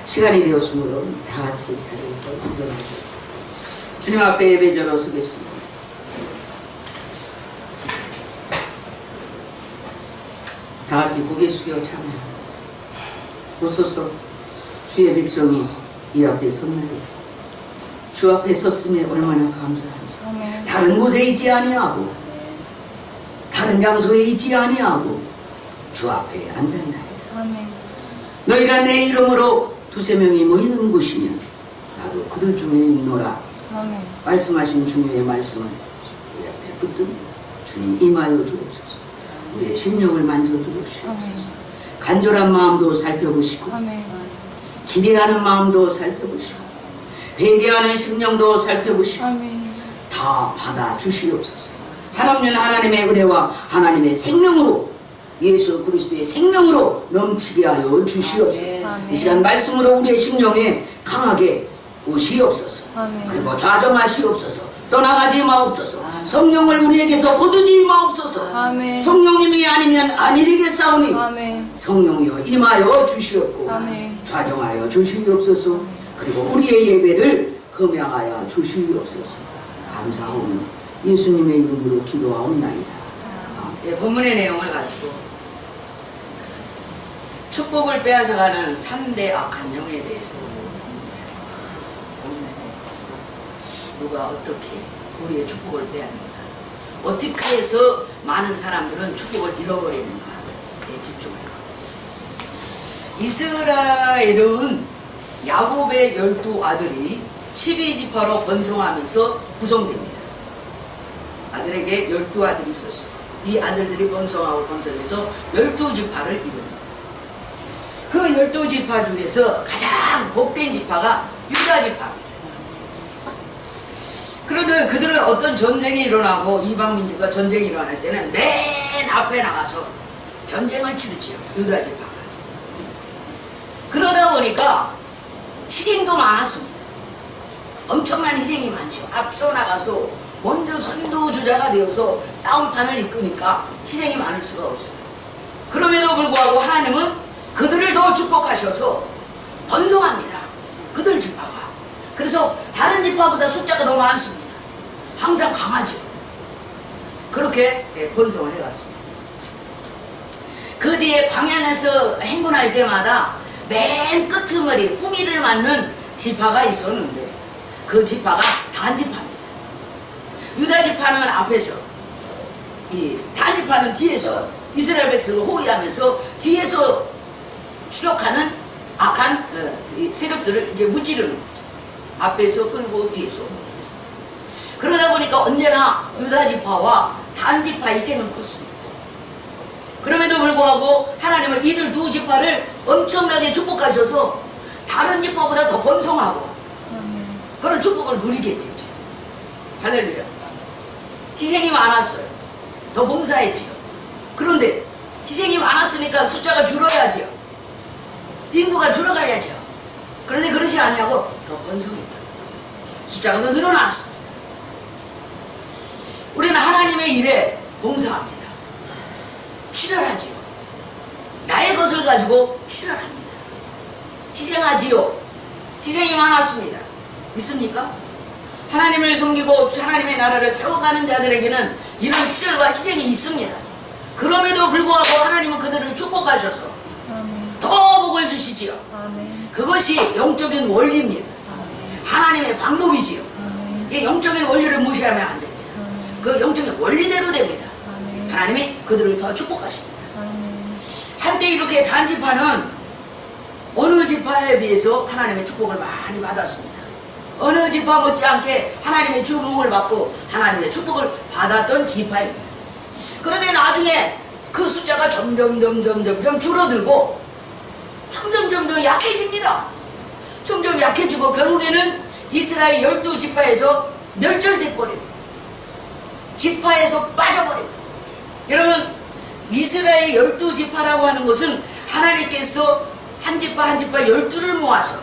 시간이 되었으므로 다 같이 자리에서 일어나겠습니다. 주님 앞에 예배자로 서겠습니다. 다 같이 고개 숙여 참여합니다. 보소서 주의 백성이 이 앞에 섰나요? 주 앞에 섰음에 얼마나 감사한지. 다른 곳에 있지 아니하고 다른 장소에 있지 아니하고 주 앞에 앉았나이다. 너희가 내 이름으로 두세 명이 모이는 곳이면 나도 그들 중에 있노라. 말씀하신 주님의 말씀을 우리 앞에 붙듭니다. 주님 임하여 주옵소서. 우리의 심령을 만져주옵소서. 간절한 마음도 살펴보시고 기대하는 마음도 살펴보시고 회개하는 심령도 살펴보시고 다 받아주시옵소서. 한없는 하나님의 은혜와 하나님의 생명으로 예수 그리스도의 생명으로 넘치게 하여 주시옵소서. 이 시간 말씀으로 우리의 심령에 강하게 오시옵소서. 그리고 좌정하시옵소서. 떠나가지 마옵소서. 성령을 우리에게서 거두지 마옵소서. 성령님이 아니면 아니 되겠사오니 성령이여 임하여 주시옵고 좌정하여 주시옵소서. 그리고 우리의 예배를 흠양하여 주시옵소서. 감사하오며 예수님의 이름으로 기도하옵나이다. 본문의 내용을 가지고 축복을 빼앗아가는 3대 악한 영에 대해서 누가 어떻게 우리의 축복을 빼앗는가, 어떻게 해서 많은 사람들은 축복을 잃어버리는가에 집중해요. 이스라엘은 야곱의 12아들이 12지파로 번성하면서 구성됩니다. 아들에게 12아들이 있었어요. 이 아들들이 번성하고 번성해서 12지파를 이룹니다. 그 12지파 중에서 가장 복된 지파가 유다지파입니다. 그런데 그들은 어떤 전쟁이 일어나고 이방민족과 전쟁이 일어날 때는 맨 앞에 나가서 전쟁을 치르지요. 유다지파가. 그러다 보니까 희생도 많았습니다. 엄청난 희생이 많죠. 앞서 나가서 먼저 선도주자가 되어서 싸움판을 이끄니까 희생이 많을 수가 없어요. 그럼에도 불구하고 하나님은 그들을 더 축복하셔서 번성합니다. 그들 지파가. 그래서 다른 지파보다 숫자가 더 많습니다. 항상 강하죠. 그렇게 번성을 해갔습니다. 그 뒤에 광야에서 행군할 때마다 맨 끄트머리 후미를 맞는 지파가 있었는데 그 지파가 단지파입니다. 유다지파는 앞에서, 이 단지파는 뒤에서 이스라엘 백성을 호위하면서 뒤에서 추격하는 악한 세력들을 이제 무찌르는 거죠. 앞에서 끌고 뒤에서. 그러다 보니까 언제나 유다지파와 단지파 희생은 컸습니다. 그럼에도 불구하고 하나님은 이들 두 지파를 엄청나게 축복하셔서 다른 지파보다 더 번성하고 그런 축복을 누리게 되죠. 할렐루야. 희생이 많았어요. 더 봉사했지요. 그런데 희생이 많았으니까 숫자가 줄어야지요. 인구가 줄어가야죠. 그런데 그러지 않냐고 더 번성했다. 숫자가 더 늘어났어. 우리는 하나님의 일에 봉사합니다. 출혈하지요. 나의 것을 가지고 출혈합니다. 희생하지요. 희생이 많았습니다. 믿습니까? 하나님을 섬기고 하나님의 나라를 세워가는 자들에게는 이런 출혈과 희생이 있습니다. 그럼에도 불구하고 하나님은 그들을 축복하셔서 더 복을 주시지요. 그것이 영적인 원리입니다. 하나님의 방법이지요. 이 영적인 원리를 무시하면 안 됩니다. 그 영적인 원리대로 됩니다. 하나님이 그들을 더 축복하십니다. 한때 이렇게 단지파는 어느 지파에 비해서 하나님의 축복을 많이 받았습니다. 어느 지파 못지않게 하나님의 축복을 받고 하나님의 축복을 받았던 지파입니다. 그런데 나중에 그 숫자가 점점 줄어들고 점점 약해집니다. 점점 약해지고 결국에는 이스라엘 12지파에서 멸절돼 버립니다. 지파에서 빠져버립니다. 여러분, 이스라엘 12지파라고 하는 것은 하나님께서 한 지파 12를 모아서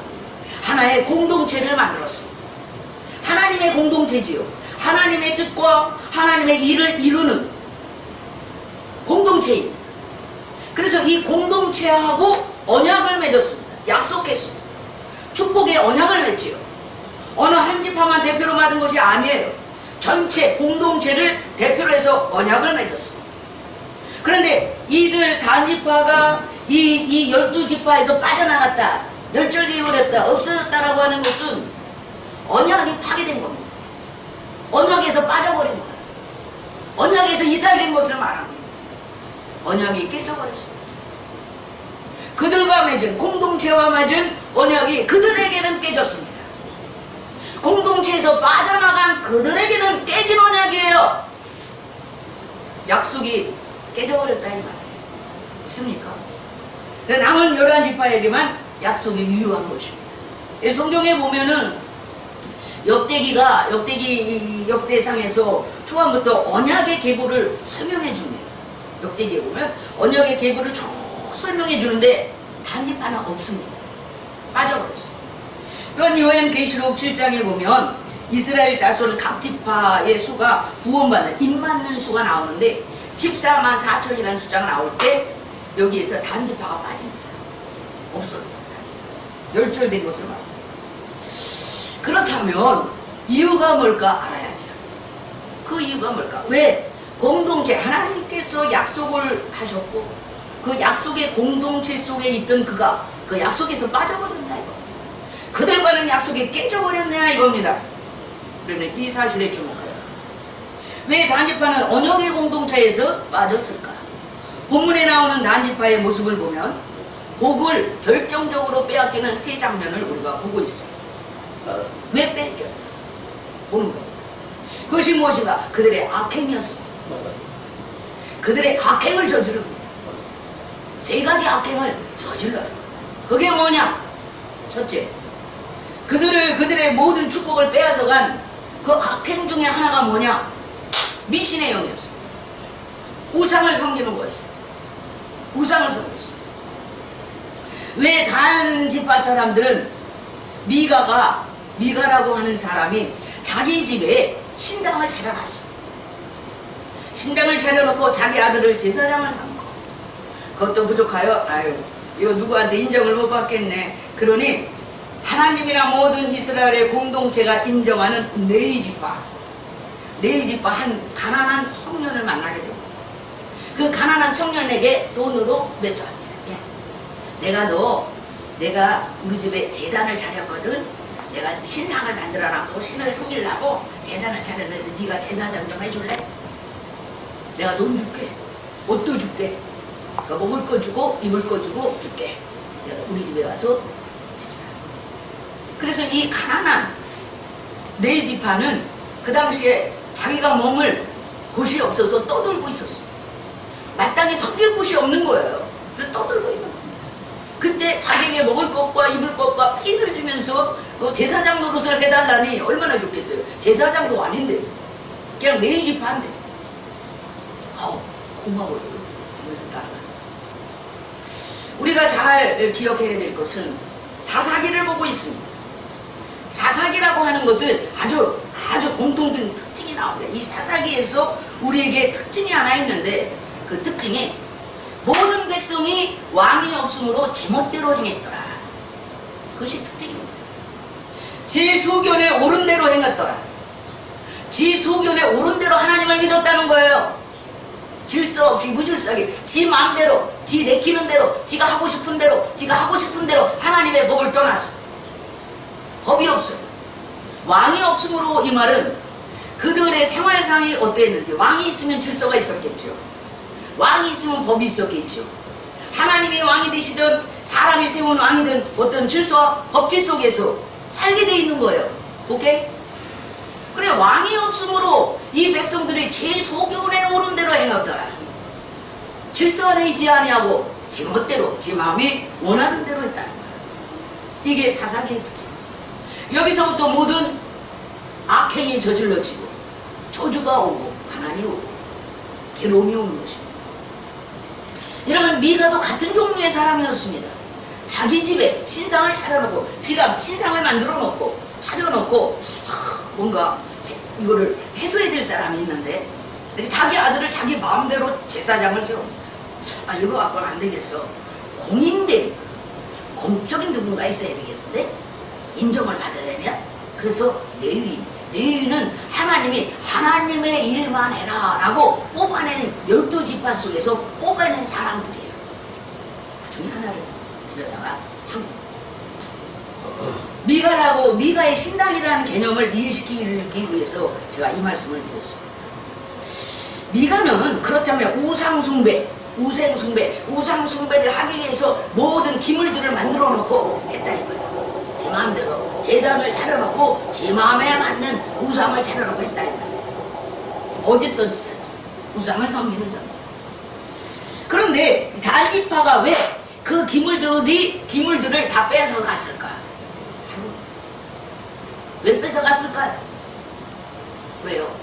하나의 공동체를 만들었습니다. 하나님의 공동체지요. 하나님의 뜻과 하나님의 일을 이루는 공동체입니다. 그래서 이 공동체하고 언약을 맺었습니다. 약속했습니다. 축복의 언약을 맺지요. 어느 한 지파만 대표로 받은 것이 아니에요. 전체 공동체를 대표로 해서 언약을 맺었습니다. 그런데 이들 단지파가 이 12지파에서 빠져나갔다, 멸절되어 버렸다, 없어졌다라고 하는 것은 언약이 파괴된 겁니다. 언약에서 빠져버린 거예요. 언약에서 이탈된 것을 말합니다. 언약이 깨져버렸습니다. 그들과 맺은, 공동체와 맺은 언약이 그들에게는 깨졌습니다. 공동체에서 빠져나간 그들에게는 깨진 언약이에요. 약속이 깨져버렸다 이 말이에요. 있습니까? 남은 11지파에게만 약속이 유효한 것입니다. 성경에 보면은 역대기 역대상에서 초반부터 언약의 계보를 설명해 줍니다. 역대기에 보면 언약의 계보를 쭉 설명해 주는데 단지파는 없습니다. 빠져버렸어요. 또한 요한계시록 7장에 보면 이스라엘 자손 각 지파의 수가 구원받는 입 맞는 수가 나오는데 14만 4천이라는 숫자가 나올 때 여기에서 단지파가 빠집니다. 없어요. 멸절된 것을 말합니다. 그렇다면 이유가 뭘까 알아야죠. 그 이유가 뭘까? 왜? 공동체, 하나님께서 약속을 하셨고 그 약속의 공동체 속에 있던 그가 그 약속에서 빠져버렸나 이거. 그들과는 약속이 깨져버렸냐 이겁니다. 그러면 이 사실에 주목하라. 왜 단지파는 언약의 공동체에서 빠졌을까? 본문에 나오는 단지파의 모습을 보면 복을 결정적으로 빼앗기는 세 장면을 우리가 보고 있어요. 왜 뺏겼나? 보는 겁니다. 그것이 무엇인가? 그들의 악행이었습니다. 그들의 악행을 저지릅니다. 세 가지 악행을 저질러요. 그게 뭐냐? 첫째, 그들의 모든 축복을 빼앗아간 그 악행 중에 하나가 뭐냐? 미신의 영이었어요. 우상을 섬기는 것이었어요. 우상을 섬겼어요. 왜 단지파 사람들은 미가라고 하는 사람이 자기 집에 신당을 차려놨어. 신당을 차려놓고 자기 아들을 제사장을 삼고 그것도 부족하여 아유 이거 누구한테 인정을 못 받겠네. 그러니 하나님이나 모든 이스라엘의 공동체가 인정하는 레위지파 한 가난한 청년을 만나게 됩니다. 그 가난한 청년에게 돈으로 매수합니다. 내가 우리 집에 재단을 차렸거든. 내가 신상을 만들어놨고 신을 섬기려고 재단을 차렸는데 네가 제사장 좀 해줄래? 내가 돈 줄게. 옷도 줄게. 먹을 거 주고 입을 거 주고 줄게. 내가 우리 집에 와서 해주라. 그래서 이 가난한 레위지파는 그 당시에 자기가 머물 곳이 없어서 떠돌고 있었어요. 마땅히 섬길 곳이 없는 거예요. 그래서 떠돌고 있는 거예요. 그때 자기에게 먹을 것과 입을 것과 피를 주면서 제사장 노릇을 해달라니 얼마나 좋겠어요. 제사장도 아닌데 그냥 레위지파인데 고마워요 하면서 따라가요. 우리가 잘 기억해야 될 것은 사사기를 보고 있습니다. 사사기라고 하는 것은 아주 공통된 특징이 나옵니다. 이 사사기에서 우리에게 특징이 하나 있는데 그 특징이 모든 백성이 왕이 없으므로 제멋대로 행했더라. 그것이 특징입니다. 제 소견에 옳은 대로 행했더라. 지 소견에 옳은 대로 하나님을 믿었다는 거예요. 질서 없이 무질서하게 지 마음대로 지 내키는 대로 지가 하고 싶은 대로 하나님의 법을 떠났어. 법이 없어요. 왕이 없으므로 이 말은 그들의 생활상이 어땠는지 왕이 있으면 질서가 있었겠죠. 왕이 있으면 법이 있었겠죠. 하나님이 왕이 되시든 사람이 세운 왕이든 어떤 질서와 법칙 속에서 살게 돼 있는 거예요. 오케이? 그래 왕이 없으므로 이 백성들이 제 소견에 옳은 대로 행했더라. 질서 안에 있지 아니하고 지 멋대로 지 마음이 원하는 대로 했다는 거예요. 이게 사사기의 특징. 여기서부터 모든 악행이 저질러지고 저주가 오고 가난이 오고 괴로움이 오는 것입니다. 여러분 미가도 같은 종류의 사람이었습니다. 자기 집에 신상을 차려놓고 지가 신상을 만들어 놓고 차려놓고 뭔가 이거를 해줘야 될 사람이 있는데 자기 아들을 자기 마음대로 제사장을 세웁니다. 이거 갖고는 안 되겠어. 공인된 공적인 누군가 있어야 되겠는데 인정을 받으려면 그래서 레위인은 하나님이 하나님의 일만 해라 라고 뽑아낸 12지파 속에서 뽑아낸 사람들이에요. 그 중에 하나를 들여다가 미가의 신당이라는 개념을 이해시키기 위해서 제가 이 말씀을 드렸습니다. 미가는 그렇다면 우상숭배를 하기 위해서 모든 기물들을 만들어 놓고 했다 이거예요. 제 마음대로 제단을 차려놓고 제 마음에 맞는 우상을 차려놓고 했다 이거예요. 어디서 우상을 섬기는 자. 그런데 단지파가 왜 그 기물들을 다 뺏어갔을까? 왜 뺏어갔을까요? 왜요?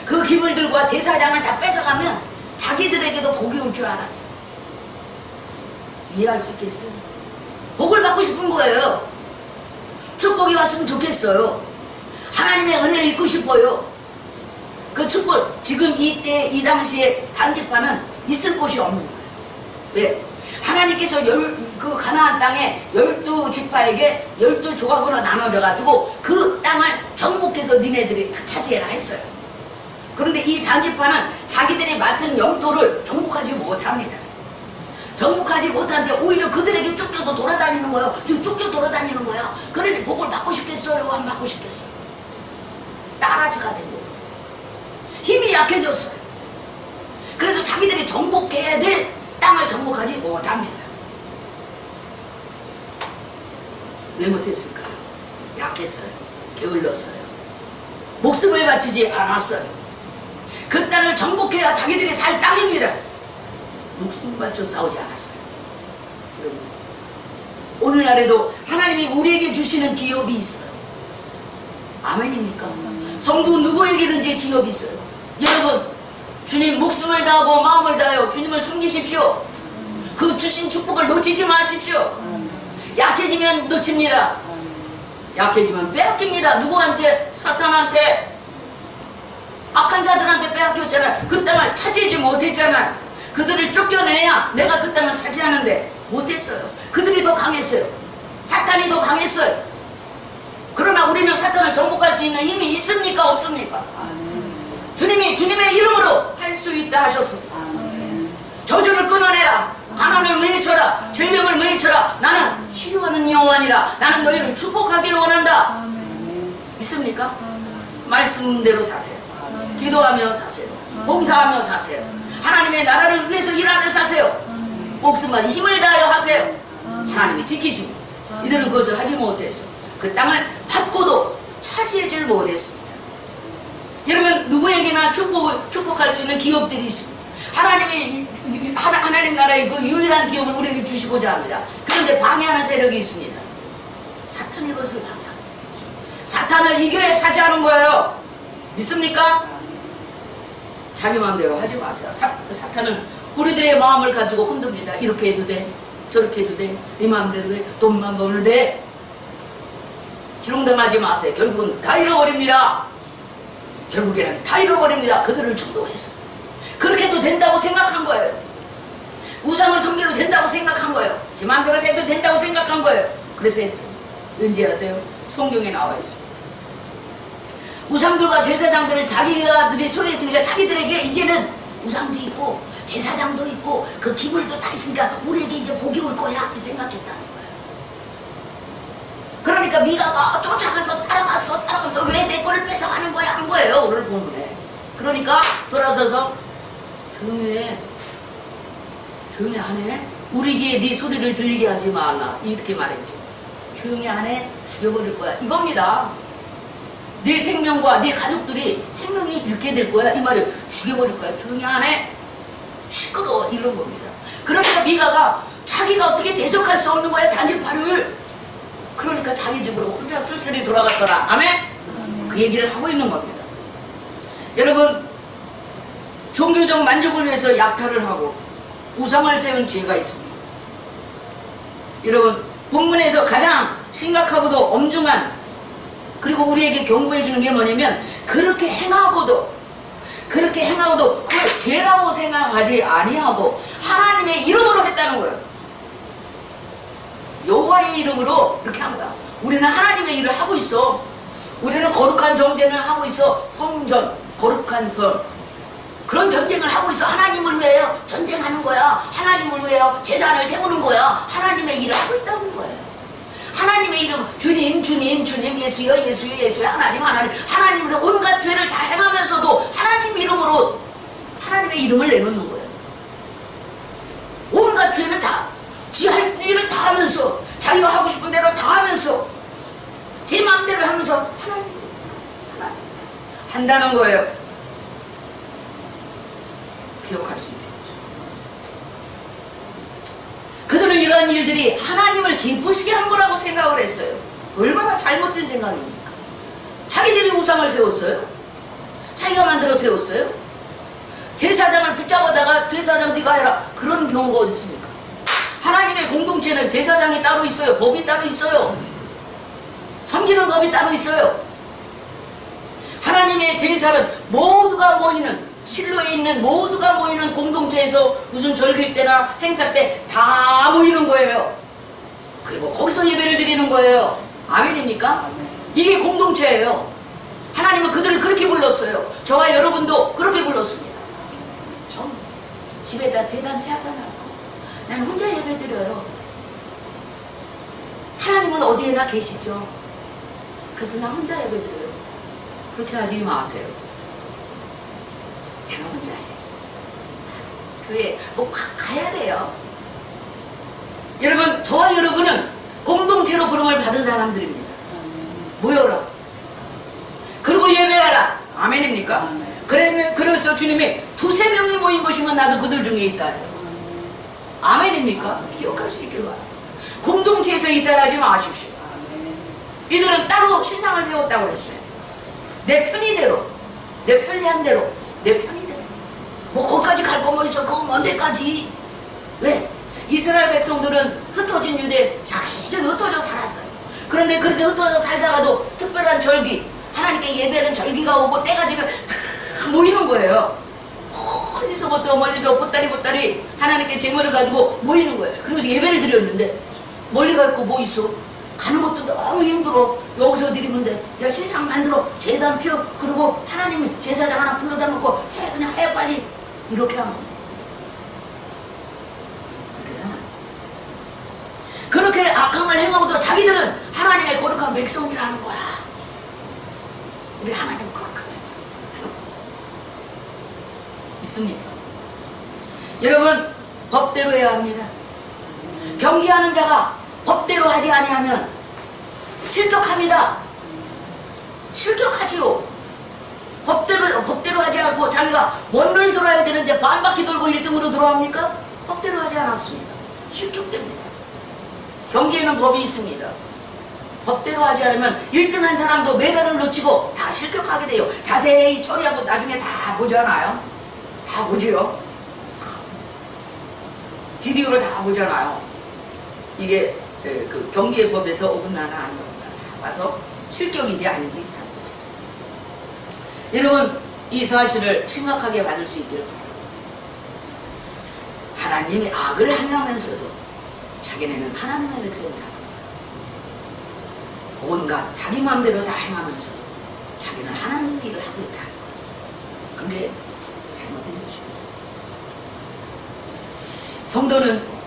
그 기물들과 제사장을 다 뺏어가면 자기들에게도 복이 올 줄 알았죠. 이해할 수 있겠어요? 복을 받고 싶은 거예요. 축복이 왔으면 좋겠어요. 하나님의 은혜를 입고 싶어요. 그 축복, 지금 이때 이 당시에 단지파는 있을 곳이 없는 거예요. 왜? 하나님께서 그 가나안 땅에 12지파에게 12조각으로 나눠져 가지고 그 땅을 정복해서 니네들이 차지해라 했어요. 그런데 이 단지파는 자기들이 맡은 영토를 정복하지 못합니다. 정복하지 못하는데 오히려 그들에게 쫓겨서 돌아다니는 거예요. 지금 쫓겨 돌아다니는 거야. 그러니 복을 받고 싶겠어요? 안 받고 싶겠어요? 따라지가 된 거예요. 힘이 약해졌어요. 그래서 자기들이 정복해야 될 땅을 정복하지 못합니다. 왜 못했을까? 약했어요. 게을렀어요. 목숨을 바치지 않았어요. 그 땅을 정복해야 자기들이 살 땅입니다. 목숨 바쳐 싸우지 않았어요. 여러분, 오늘날에도 하나님이 우리에게 주시는 기업이 있어요. 아멘입니까? 성도 누구에게든지 기업이 있어요. 여러분, 주님 목숨을 다하고 마음을 다하여 주님을 섬기십시오. 그 주신 축복을 놓치지 마십시오. 약해지면 놓칩니다. 약해지면 빼앗깁니다. 누구한테? 사탄한테, 악한 자들한테 빼앗겼잖아요. 그 땅을 차지하지 못했잖아요. 그들을 쫓겨내야 내가 그 땅을 차지하는데 못했어요. 그들이 더 강했어요. 사탄이 더 강했어요. 그러나 우리는 사탄을 정복할 수 있는 힘이 있습니까? 없습니까? 주님이 주님의 이름으로 할 수 있다 하셨습니다. 저주를 끊어내라. 가난을 물리쳐라. 질병을 물리쳐라. 나는 치료하는 여호와니라. 나는 너희를 축복하기를 원한다. 믿습니까? 말씀대로 사세요. 기도하며 사세요. 봉사하며 사세요. 하나님의 나라를 위해서 일하며 사세요. 목숨과 힘을 다하여 하세요. 하나님이 지키십니다. 이들은 그것을 하지 못했어요. 그 땅을 받고도 차지하지 못했습니다. 여러분, 누구에게나 축복할 수 있는 기업들이 있습니다. 하나님 나라의 그 유일한 기업을 우리에게 주시고자 합니다. 그런데 방해하는 세력이 있습니다. 사탄이 그것을 방해합니다. 사탄을 이겨야 차지하는 거예요. 믿습니까? 자기 마음대로 하지 마세요. 사탄은 우리들의 마음을 가지고 흔듭니다. 이렇게 해도 돼, 저렇게 해도 돼, 네 마음대로 해, 돈만 벌면 돼. 주렁당하지 마세요. 결국은 다 잃어버립니다. 결국에는 다 잃어버립니다. 그들을 충동해서. 그렇게 해도 된다고 생각한 거예요. 우상을 섬겨도 된다고 생각한 거예요. 제 마음대로 해도 된다고 생각한 거예요. 그래서 했어요. 왠지 아세요? 성경에 나와 있습니다. 우상들과 제사장들을 자기들이 소유했으니까 자기들에게 이제는 우상도 있고 제사장도 있고 그 기물도 다 있으니까 우리에게 이제 복이 올 거야 이렇게 생각했다는 거예요. 그러니까 미가가 쫓아가서 따라가면서 왜 내 거를 뺏어가는 거야 한 거예요. 오늘 본문에. 그러니까 돌아서서 조용히 하네. 우리 귀에 네 소리를 들리게 하지 말라 이렇게 말했지. 조용히 하네. 죽여버릴 거야 이겁니다. 네 생명과 네 가족들이 생명이 잃게 될 거야 이 말이에요. 죽여버릴 거야. 조용히 하네. 시끄러워 이런 겁니다. 그러니까 미가가 자기가 어떻게 대적할 수 없는 거야 단일파를. 그러니까 자기 집으로 혼자 쓸쓸히 돌아갔더라. 아멘? 그 얘기를 하고 있는 겁니다. 여러분, 종교적 만족을 위해서 약탈을 하고 우상을 세운 죄가 있습니다. 여러분, 본문에서 가장 심각하고도 엄중한 그리고 우리에게 경고해 주는 게 뭐냐면 그렇게 행하고도 그걸 죄라고 생각하지 아니하고 하나님의 이름으로 했다는 거예요. 여호와의 이름으로 이렇게 한 거야. 우리는 하나님의 일을 하고 있어. 우리는 거룩한 전쟁을 하고 있어. 성전, 거룩한 성, 그런 전쟁을 하고 있어. 하나님을 위하여 전쟁하는 거야. 하나님을 위하여 제단을 세우는 거야. 하나님의 일을 하고 있다는 거예요. 하나님의 이름, 주님, 주님, 주님, 예수여, 예수여, 예수여, 하나님, 하나님, 하나님으로 온갖 죄를 다 행하면서도 하나님 이름으로 하나님의 이름을 내놓는 거예요. 온갖 죄는 다, 지 할 일을 다 하면서, 자기가 하고 싶은 대로 다 하면서, 제 마음대로 하면서 하나님 한다는 거예요. 기억할 수 있게. 그들은 이러한 일들이 하나님을 기쁘시게 한 거라고 생각을 했어요. 얼마나 잘못된 생각입니까? 자기들이 우상을 세웠어요. 자기가 만들어 세웠어요. 제사장을 붙잡아다가 제사장 네가 해라, 그런 경우가 어디 있습니까? 하나님의 공동체는 제사장이 따로 있어요. 법이 따로 있어요. 섬기는 법이 따로 있어요. 하나님의 제사는 모두가 모이는, 실로에 있는 모두가 모이는 공동체에서 무슨 절길 때나 행사 때 다 모이는 거예요. 그리고 거기서 예배를 드리는 거예요. 아멘입니까? 이게 공동체예요. 하나님은 그들을 그렇게 불렀어요. 저와 여러분도 그렇게 불렀습니다. 집에다 제단 채워놔놓고 난 혼자 예배 드려요. 하나님은 어디에나 계시죠. 그래서 나 혼자 예배 드려요. 그렇게 하지 마세요. 내가 혼자 해. 교회 뭐 가야 돼요. 여러분, 저와 여러분은 공동체로 부름을 받은 사람들입니다. 모여라. 그리고 예배하라. 아멘입니까? 그래서 주님이 두세 명이 모인 것이면 나도 그들 중에 있다. 아멘입니까? 기억할 수 있길 바랍니다. 공동체에서 이탈하지 마십시오. 이들은 따로 신상을 세웠다고 그랬어요. 내 편의대로, 내 편리한 대로, 내 편의대로. 뭐 거기까지 갈 거 뭐 있어? 그거 먼 데까지. 왜? 이스라엘 백성들은 흩어진 유대 여기저기 흩어져 살았어요. 그런데 그렇게 흩어져 살다가도 특별한 절기, 하나님께 예배는 절기가 오고 때가 되면 다 모이는 거예요. 멀리서부터 멀리서 보따리 하나님께 제물을 가지고 모이는 거예요. 그러면서 예배를 드렸는데 멀리 갈 거 뭐 있어? 가는 것도 너무 힘들어. 여기서 드리면 돼. 야, 신상 만들어, 제단 펴, 그리고 하나님 제사장 하나 불러다 놓고 해, 그냥 해 빨리. 이렇게 하는 겁니다. 그렇게 악함을 행하고도 자기들은 하나님의 거룩한 백성이라는 거야. 우리 하나님 거룩한 백성 믿습니까? 여러분, 법대로 해야 합니다. 경기하는 자가 법대로 하지 아니하면 실격합니다. 실격하지요. 법대로 하지 않고 자기가 원을 돌아야 되는데 반바퀴 돌고 1등으로 들어갑니까? 법대로 하지 않았습니다. 실격됩니다. 경기에는 법이 있습니다. 법대로 하지 않으면 1등한 사람도 메달을 놓치고 다 실격하게 돼요. 자세히 처리하고 나중에 다 보잖아요. 다 보지요. 비디오로 다 보잖아요. 이게 그 경기의 법에서 어긋나나 안 어긋나나 다 봐서 실격인지 아닌지 다 보죠. 여러분, 이 사실을 심각하게 받을 수 있기를 바랍니다. 하나님이 악을 행하면서도 자기네는 하나님의 백성이라고, 온갖 자기 마음대로 다 행하면서도 자기는 하나님의 일을 하고 있다. 그게 잘못된 것이었어요. 성도는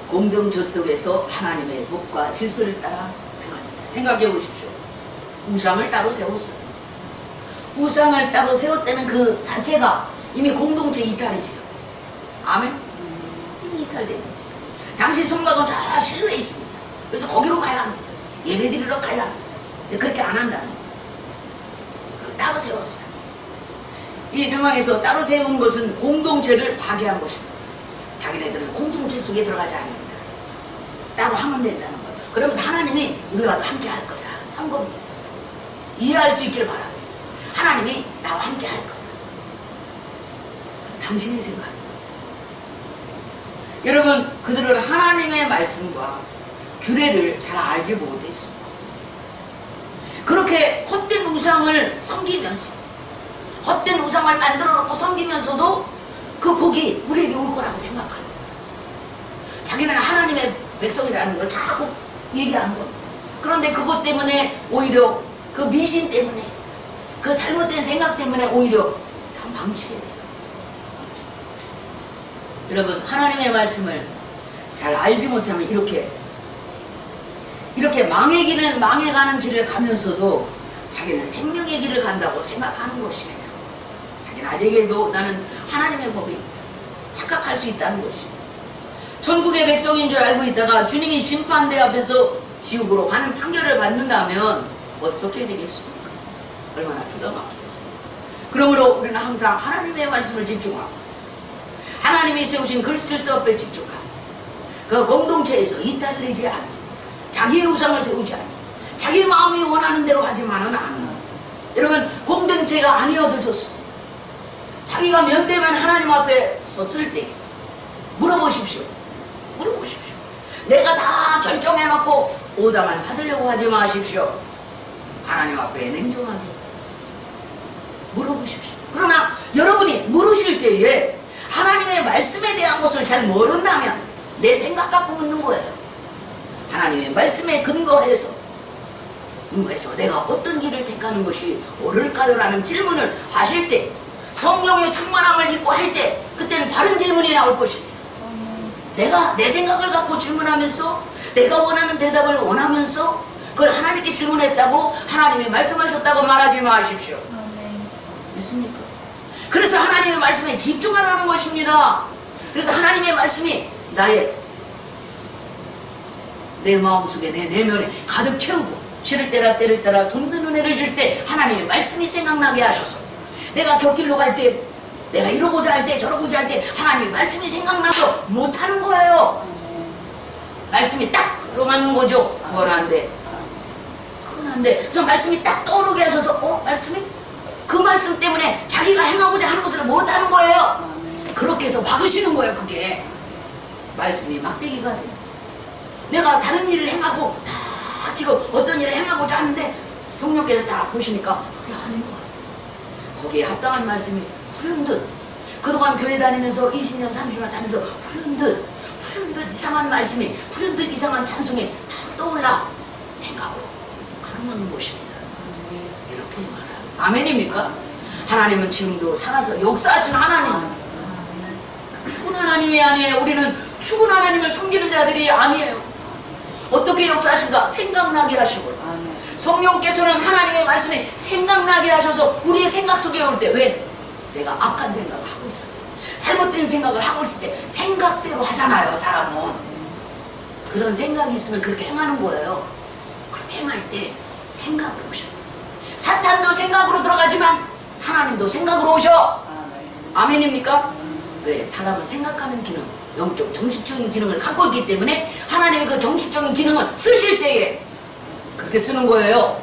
공동체 속에서 하나님의 법과 질서를 따라 행합니다. 생각해 보십시오. 우상을 따로 세웠어요. 우상을 따로 세웠다는 그 자체가 이미 공동체 이탈이지요. 아멘? 이미 이탈된 거죠. 당신 성곽은 저 실로에 있습니다. 그래서 거기로 가야 합니다. 예배드리러 가야 합니다. 근데 그렇게 안 한다는 거예요. 그리고 따로 세웠어요. 이 상황에서 따로 세운 것은 공동체를 파괴한 것입니다. 자기네들은 공동체 속에 들어가지 않는다. 따로 하면 된다는 거예요. 그러면서 하나님이 우리와도 함께 할 거야. 한 겁니다. 이해할 수 있길 바랍니다. 하나님이 나와 함께 할 거야. 당신의 생각입니다. 여러분, 그들은 하나님의 말씀과 규례를 잘 알지 못했습니다. 그렇게 헛된 우상을 섬기면서, 헛된 우상을 만들어 놓고 섬기면서도 그 복이 우리에게 올 거라고 생각하는 거예요. 자기는 하나님의 백성이라는 걸 자꾸 얘기하는 겁니다. 그런데 그것 때문에 오히려 그 미신 때문에 그 잘못된 생각 때문에 오히려 다 망치게 돼요. 여러분, 하나님의 말씀을 잘 알지 못하면 이렇게 망해가는 길을 가면서도 자기는 생명의 길을 간다고 생각하는 것이에요. 자기는 아직에도 나는 하나님의 법이 착각할 수 있다는 것이에요. 천국의 백성인 줄 알고 있다가 주님이 심판대 앞에서 지옥으로 가는 판결을 받는다면 어떻게 되겠습니까? 얼마나 기가 막히겠습니까? 그러므로 우리는 항상 하나님의 말씀을 집중하고 하나님이 세우신 질서업에 집중하고 그 공동체에서 이탈되지 않는 자기의 우상을 세우지 않는 자기 마음이 원하는 대로 하지만은 않는 여러분 공동체가 아니어도 좋습니다. 자기가 면대면 하나님 앞에 섰을 때 물어보십시오. 내가 다 결정해놓고 오다만 받으려고 하지 마십시오. 하나님 앞에 냉정하게 물어보십시오. 그러나 여러분이 물으실 때에 하나님의 말씀에 대한 것을 잘 모른다면 내 생각 갖고 묻는 거예요. 하나님의 말씀에 근거해서 내가 어떤 길을 택하는 것이 옳을까요? 라는 질문을 하실 때 성령의 충만함을 입고 할 때 그때는 바른 질문이 나올 것입니다. 내가 내 생각을 갖고 질문하면서 내가 원하는 대답을 원하면서 그걸 하나님께 질문했다고 하나님이 말씀하셨다고 말하지 마십시오. 믿습니까? 그래서 하나님의 말씀에 집중하라는 것입니다. 그래서 하나님의 말씀이 내 마음속에 내 내면에 가득 채우고 싫을 때라 때를 따라 돕는 은혜를 줄 때 하나님의 말씀이 생각나게 하셔서 내가 곁길로 갈 때 내가 이러고자 할 때 저러고자 할 때 하나님의 말씀이 생각나서 못하는 거예요. 말씀이 딱 걸어맞는 거죠. 그건 안 돼. 그래서 말씀이 딱 떠오르게 하셔서 말씀이 그 말씀 때문에 자기가 행하고자 하는 것을 못하는 거예요. 그렇게 해서 막으시는 거예요. 그게 말씀이 막대기가 돼요. 내가 다른 일을 행하고 다 지금 어떤 일을 행하고자 하는데 성령께서 다 보시니까 그게 아닌 것 같아요. 거기에 합당한 말씀이 불현듯 그동안 교회 다니면서 20년 30년 다니면서 불현듯 이상한 말씀이 불현듯 이상한 찬송이 다 떠올라 생각으로 가는 것입니다. 이렇게 말해요. 아멘입니까? 하나님은 지금도 살아서 역사하신 하나님, 죽은 하나님이 아니에요. 우리는 죽은 하나님을 섬기는 자들이 아니에요. 어떻게 역사하신가? 생각나게 하시고 성령께서는 하나님의 말씀이 생각나게 하셔서 우리의 생각 속에 올 때 왜? 내가 악한 생각을 하고 있을 때 잘못된 생각을 하고 있을 때 생각대로 하잖아요. 사람은 그런 생각이 있으면 그렇게 행하는 거예요. 그렇게 행할 때 생각으로 오셔요. 사탄도 생각으로 들어가지만 하나님도 생각으로 오셔. 아멘입니까? 왜? 사람은 생각하는 기능, 영적 정신적인 기능을 갖고 있기 때문에 하나님이 그 정신적인 기능을 쓰실 때에 그렇게 쓰는 거예요.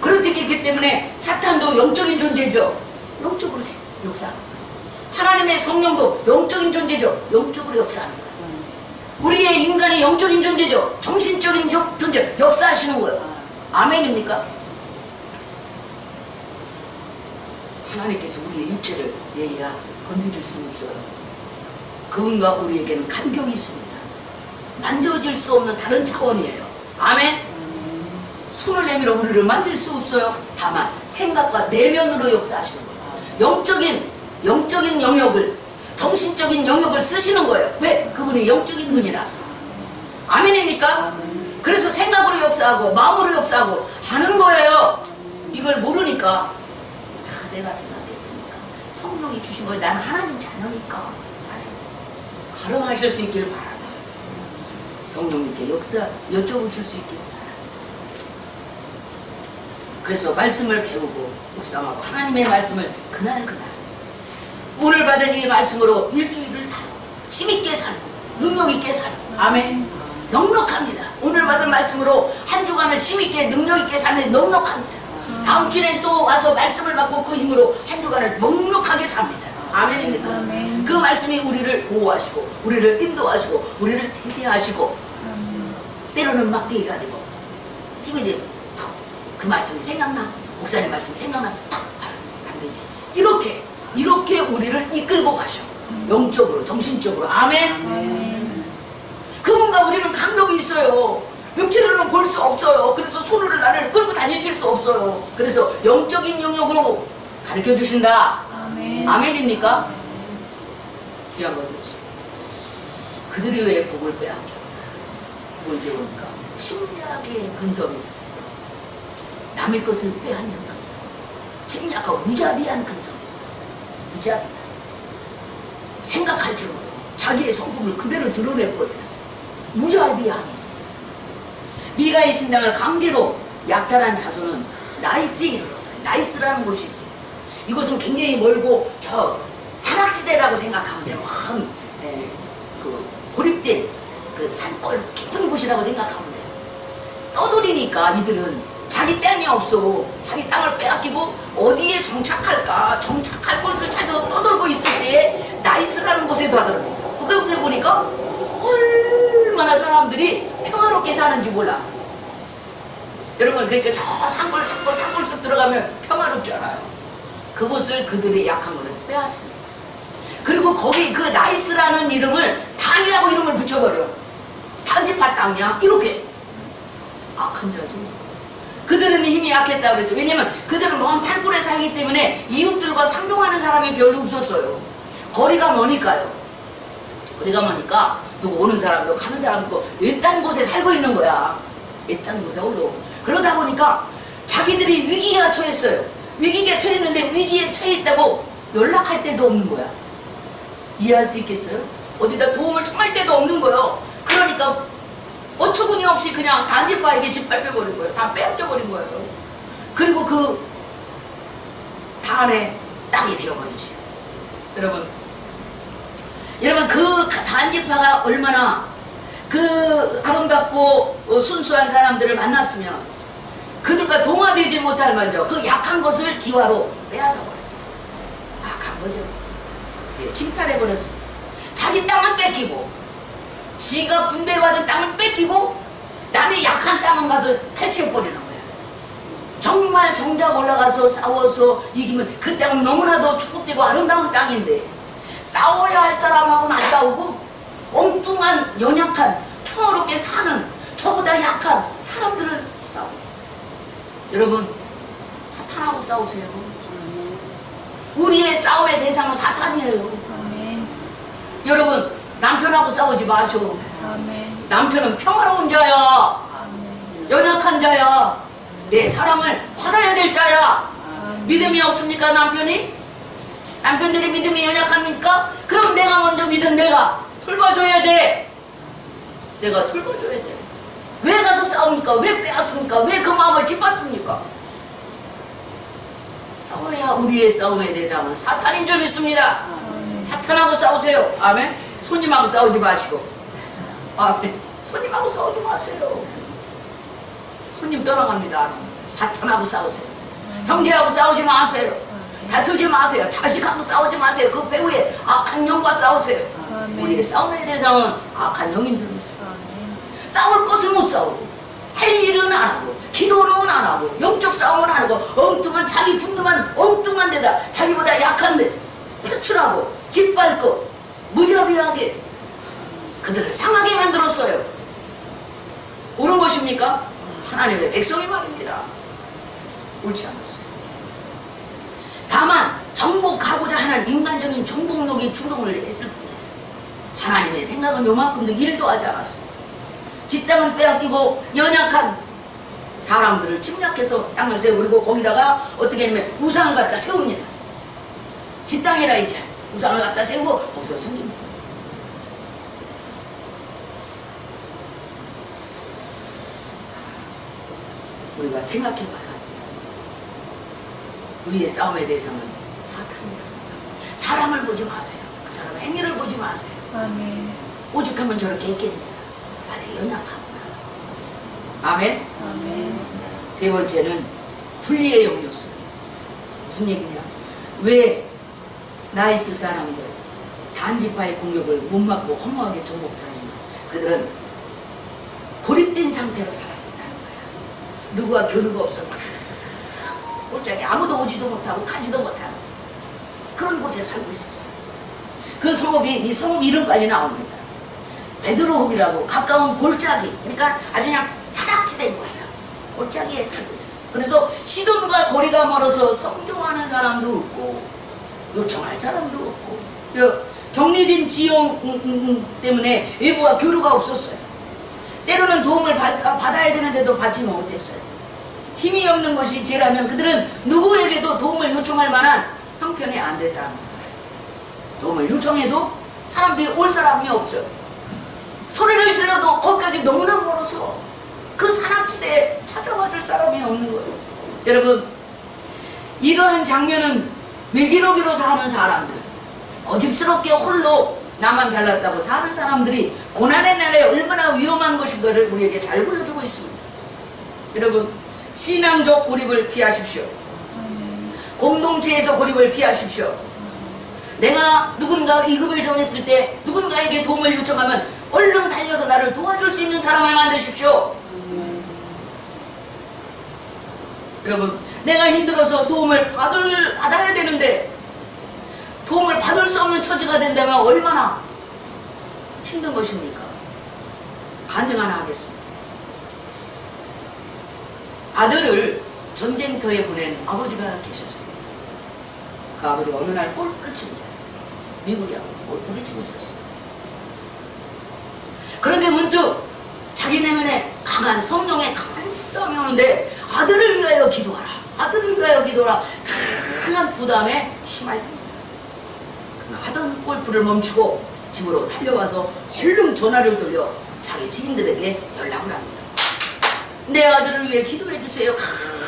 그렇기 때문에 사탄도 영적인 존재죠. 영적으로 역사하는 거예요. 하나님의 성령도 영적인 존재죠. 영적으로 역사하는 거예요. 우리의 인간이 영적인 존재죠. 정신적인 존재 역사하시는 거예요. 아멘입니까? 하나님께서 우리의 육체를 건드릴 수는 없어요. 그분과 우리에게는 간격이 있습니다. 만져질 수 없는 다른 차원이에요. 아멘. 손을 내밀어 우리를 만질 수 없어요. 다만 생각과 내면으로 역사하시는 거예요. 영적인 영역을, 정신적인 영역을 쓰시는 거예요. 왜? 그분이 영적인 분이라서. 아멘입니까? 그래서 생각으로 역사하고 마음으로 역사하고 하는 거예요. 이걸 모르니까 내가 생각했으니까 성령이 주신 거예요. 나는 하나님 자녀니까 가름하실 수 있기를 바랍니다. 성령님께 여쭤보실 수 있기를 바랍니다. 그래서 말씀을 배우고 묵상하고 하나님의 말씀을 그날 오늘 받은 이 말씀으로 일주일을 살고 힘있게 살고 능력있게 살고 아멘. 넉넉합니다. 오늘 받은 말씀으로 한 주간을 힘있게 능력있게 사는 넉넉합니다. 다음 주에 또 와서 말씀을 받고 그 힘으로 한 주간을 넉넉하게 삽니다. 아멘입니까? 아멘. 그 말씀이 우리를 보호하시고 우리를 인도하시고 우리를 지지하시고 때로는 막대기가 되고 힘이 돼서 그 말씀이 생각나 목사님 말씀이 생각나 안 되지 이렇게 우리를 이끌고 가셔. 영적으로 정신적으로 아멘. 그분과 우리는 간격이 있어요. 육체로는 볼 수 없어요. 그래서 손으로 나를 끌고 다니실 수 없어요. 그래서 영적인 영역으로 가르쳐 주신다. 아멘. 아멘입니까? 귀한 거죠. 그들이 왜 복을 빼앗겼나? 두 번째 보니까 침략의 근성이 있었어요. 남의 것을 빼앗는 근성. 침략하고 무자비한 근성이 있었어요. 무자비한. 생각할 줄 모르고 자기의 성품을 그대로 드러내버리는 무자비함이 있었어요. 미가의 신당을 강제로 약탈한 자손은 나이스에 이르렀어요. 나이스라는 곳이 있습니다. 이곳은 굉장히 멀고 저 산악지대라고 생각하면 돼요. 그 고립된 그 산골 깊은 곳이라고 생각하면 돼요. 떠돌이니까 이들은 자기 땅이 없어. 자기 땅을 빼앗기고 어디에 정착할까? 정착할 곳을 찾아서 떠돌고 있을 때에 나이스라는 곳에 다다릅니다. 그곳에 보니까 얼마나 사람들이 평화롭게 사는지 몰라. 여러분, 그러니까 저 산골 속 들어가면 평화롭잖아요. 그곳을 그들의 약한 것을 빼앗습니다. 그리고 거기 그 나이스라는 이름을 단이라고 이름을 붙여버려. 단지파 땅이야. 이렇게 악한 자죠. 그들은 힘이 약했다고 그랬어요. 왜냐면 그들은 먼 산골에 살기 때문에 이웃들과 상종하는 사람이 별로 없었어요. 거리가 머니까요. 거리가 머니까 누구 오는 사람도 가는 사람도 외딴 곳에 살고 있는 거야. 외딴 곳에 올라. 그러다 보니까 자기들이 위기가 처했어요. 위기가 처했는데 위기에 처해 있다고 연락할 데도 없는 거야. 이해할 수 있겠어요? 어디다 도움을 청할 데도 없는 거예요. 그러니까 어처구니 없이 그냥 단지파에게 짓밟혀버린 거예요. 다 빼앗겨버린 거예요. 그리고 그 단의 땅이 되어버리지. 여러분 그 단지파가 얼마나 그 아름답고 순수한 사람들을 만났으면 그들과 동화되지 못할 말죠. 그 약한 것을 기와로 빼앗아 버렸어요. 악한 거죠. 침탈해 버렸어요. 자기 땅은 뺏기고 지가 분배받은 땅은 뺏기고 남의 약한 땅은 가서 탈취해 버리는 거야. 정말 정작 올라가서 싸워서 이기면 그 땅은 너무나도 축복되고 아름다운 땅인데 싸워야 할 사람하고는 안 싸우고 엉뚱한 연약한 평화롭게 사는 저보다 약한 사람들은 싸워. 여러분, 사탄하고 싸우세요. 우리의 싸움의 대상은 사탄이에요. 아멘. 여러분, 남편하고 싸우지 마셔. 아멘. 남편은 평화로운 자야. 아멘. 연약한 자야. 내 사랑을 받아야 될 자야. 아멘. 믿음이 없습니까, 남편이? 남편들이 믿음이 연약합니까? 그럼 내가 먼저 믿은 내가 돌봐줘야 돼. 내가 돌봐줘야 돼. 왜 가서 싸웁니까? 왜 빼앗습니까? 왜 그 마음을 짚었습니까? 싸워야 우리의 싸움의 대상은 사탄인 줄 믿습니다. 아멘. 사탄하고 싸우세요. 아멘. 손님하고 싸우지 마시고. 아멘. 손님하고 싸우지 마세요. 손님 떠나갑니다. 사탄하고 싸우세요. 형제하고 싸우지 마세요. 다투지 마세요. 자식하고 싸우지 마세요. 그 배후에 악한 영과 싸우세요. 아멘. 우리의 싸움의 대상은 악한 영인 줄 믿습니다. 아멘. 싸울 것을 못 싸우고 할 일은 안 하고 기도는 안 하고 영적 싸움은 안 하고 엉뚱한 자기 분노만 엉뚱한 데다 자기보다 약한 데 표출하고 짓밟고 무자비하게 그들을 상하게 만들었어요. 옳은 것입니까? 하나님의 백성이 말입니다. 옳지 않았어요. 다만 정복하고자 하는 인간적인 정복록이 충동을 했을 뿐이에요. 하나님의 생각은 요만큼도 일도 하지 않았어요. 지 땅은 빼앗기고 연약한 사람들을 침략해서 땅을 세우고 거기다가 어떻게 하냐면 우상을 갖다 세웁니다. 지 땅이라 이제 우상을 갖다 세우고 거기서 섬깁니다. 우리가 생각해봐야 합니다. 우리의 싸움의 대상은 사탄이라는 사람. 사람을 보지 마세요. 그 사람의 행위를 보지 마세요. 아멘. 오죽하면 저렇게 했겠냐. 아주 연약하구나. 아멘. 아멘. 세 번째는 분리의 영역수. 무슨 얘기냐? 왜 나이스 사람들 단지파의 공격을 못 막고 허무하게 정복하느냐? 그들은 고립된 상태로 살았었다는 거야. 누구와 교류가 없어. 꼴짝이 아무도 오지도 못하고 가지도 못하는 그런 곳에 살고 있었어요. 그 성읍이 이 성읍 이름까지 나옵니다. 베드로홈이라고 가까운 골짜기. 그러니까 아주 그냥 사납지 된 거예요. 골짜기에 살고 있었어요. 그래서 시돈과 거리가 멀어서 성종하는 사람도 없고 요청할 사람도 없고 격리된 지형 때문에 외부와 교류가 없었어요. 때로는 도움을 받아야 되는데도 받지 못했어요. 힘이 없는 것이 죄라면 그들은 누구에게도 도움을 요청할 만한 형편이 안 됐다는 거예요. 도움을 요청해도 사람들이 올 사람이 없어요. 소리를 질러도 거기까지 너무나 멀어서 그 산악지대에 찾아와 줄 사람이 없는 거예요. 여러분, 이러한 장면은 외기로기로 사는 사람들, 고집스럽게 홀로 나만 잘났다고 사는 사람들이 고난의 날에 얼마나 위험한 것인가를 우리에게 잘 보여주고 있습니다. 여러분, 신앙적 고립을 피하십시오. 공동체에서 고립을 피하십시오. 내가 누군가 위급을 정했을 때 누군가에게 도움을 요청하면 얼른 달려서 나를 도와줄 수 있는 사람을 만드십시오. 여러분, 내가 힘들어서 도움을 받아야 되는데 도움을 받을 수 없는 처지가 된다면 얼마나 힘든 것입니까? 간증 하나 하겠습니다. 아들을 전쟁터에 보낸 아버지가 계셨어요. 그 아버지가 어느 날 골프를 칩니다. 미국이하고 골프를 치고 있었어요. 그런데 문득 자기네 눈에 강한 성령의 강한 부담이 오는데 아들을 위하여 기도하라, 아들을 위하여 기도하라. 강한 부담에 휘말립니다. 하던 골프를 멈추고 집으로 달려와서 얼른 전화를 돌려 자기 지인들에게 연락을 합니다. 내 아들을 위해 기도해 주세요.